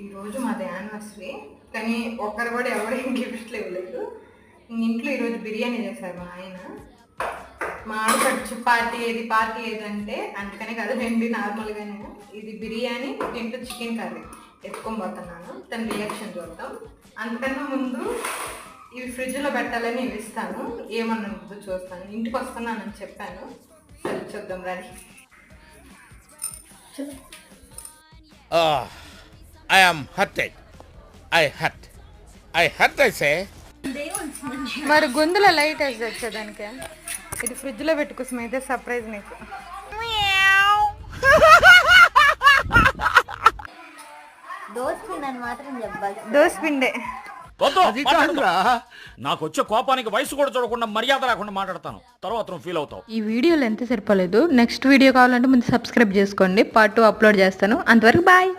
ఈరోజు మాది యానివర్సరీ, కానీ ఒక్కరు కూడా ఎవరేం గిఫ్ట్లు ఇవ్వలేదు. ఇంట్లో ఈరోజు బిర్యానీ చేశారు మా ఆయన. మా ఆడపడుచు పార్టీ ఏది అంటే అందుకనే కదండి, నార్మల్గానే. ఇది బిర్యానీ, ఇంట్లో చికెన్ కర్రీ ఎత్తుకొని పోతున్నాను. తన రియాక్షన్ చూద్దాం. అంతకన్నా ముందు ఇవి ఫ్రిడ్జ్లో పెట్టాలని ఇవి ఇస్తాను, ఏమన్నా చూస్తాను. ఇంటికి వస్తున్నానని చెప్పాను, సరే చూద్దాం రండి. I am hurted. I hurt I say. మరి గొంతులో లైట్ వేసి వచ్చేదానికి ఇది ఫ్రిడ్జ్లో పెట్టుకోసం అయితే సర్ప్రైజ్ నీకు. దోశ పిండే. నాకు వచ్చే కోపానికి వయసు కూడా చూడకుండా మర్యాద లేకుండా మాట్లాడతాను, తర్వాత నువ్వు ఫీల్ అవుతావు. ఈ వీడియోలో ఎంత సరిపోలేదు. నెక్స్ట్ వీడియో కావాలంటే ముందు సబ్స్క్రైబ్ చేసుకోండి, పార్ట్ 2 అప్లోడ్ చేస్తాను. అంతవరకు బాయ్.